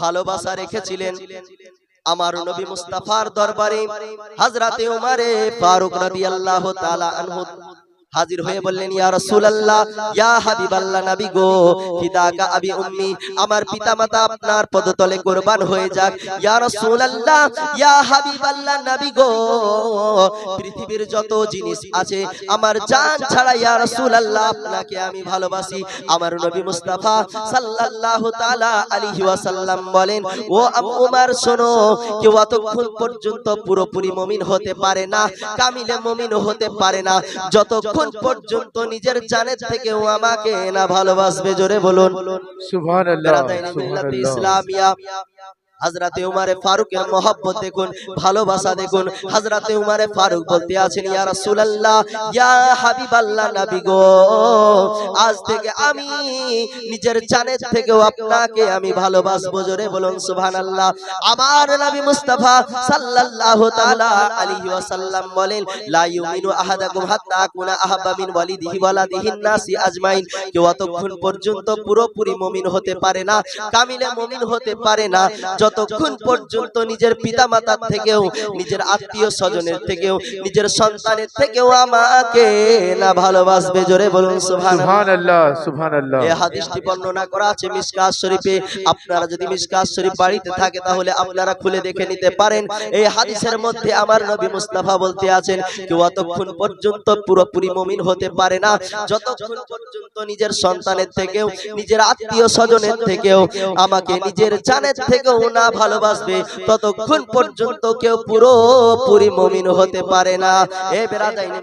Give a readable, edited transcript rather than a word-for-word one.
ভালোবাসা রেখেছিলেন আমার নবী মুস্তাফার দরবারে হযরতে উমরে ফারুক রাদিয়াল্লাহু তাআলা আনহু হাজির হয়ে বললেন, ইয়া রাসূলুল্লাহ, ইয়া হাবিবাল্লাহ, নবী গো, ফিদাকা আবি উম্মি, আমার পিতামাতা আপনার পদতলে কুরবান হয়ে যাক। ইয়া রাসূলুল্লাহ, ইয়া হাবিবাল্লাহ, নবী গো, পৃথিবীর যত জিনিস আছে আমার জান ছাড়া ইয়া রাসূলুল্লাহ আপনাকে আমি ভালোবাসি। আমার নবী মুস্তাফা সাল্লাল্লাহু তাআলা আলাইহি ওয়াসাল্লাম বলেন, ও উমর শোনো, কেউ অতক্ষণ পর্যন্ত পুরোপুরি মুমিন হতে পারে না, কামিলে মুমিন হতে পারে না, যতক্ষণ পর্যন্ত নিজের জানের থেকেও আমাকে না ভালোবাসবে। জোরে বলুন সুবহানাল্লাহ। ইসলামিয়া হযরতে উমরে ফারুকের মহব্বত দেখুন, ভালোবাসা দেখুন। হযরতে উমরে ফারুক বলতে আছেন, ইয়া রাসূলুল্লাহ, ইয়া হাবিবাল্লাহ, নবী গো, আজ থেকে আমি নিজের জানের থেকেও আপনাকে আমি ভালোবাসবো। জোরে বলুন সুবহানাল্লাহ। আমার নবী মুস্তাফা সাল্লাল্লাহু তাআলা আলাইহি ওয়াসাল্লাম বলেন, লা ইউমিনু আহাদাকুম হাত্তা আকুনা আহাব্বা মিন ওয়ালিদিহি ওয়ালাদিহিন নাসি আজমাইন, কেউ অতক্ষণ পর্যন্ত পুরোপুরি মুমিন হতে পারে না, কামিলে মুমিন হতে পারে না, যতক্ষণ পর্যন্ত নিজের পিতামাতার থেকেও, নিজের আত্মীয় স্বজনের থেকেও, নিজের সন্তানের থেকেও আমাকে না ভালোবাসবে। জোরে বলুন সুবহানাল্লাহ, সুবহানাল্লাহ। এই হাদিসটি বর্ণনা করা আছে মিশকাত শরীফে। আপনারা যদি মিশকাত শরীফ বাড়িতে থাকে তাহলে আপনারা খুলে দেখে নিতে পারেন। এই হাদিসের মধ্যে আমার নবী মুস্তাফা বলতে আছেন, কেউ অতক্ষণ পর্যন্ত পুরোপুরি মুমিন হতে পারে না, যতক্ষণ পর্যন্ত নিজের সন্তানের থেকেও, নিজের আত্মীয় স্বজনের থেকেও, আমাকে নিজের জানের থেকেও না ভালোবাসবে, ততক্ষণ পর্যন্ত কেউ পুরোপুরি মুমিন হতে পারে না। এ বেরাদাইন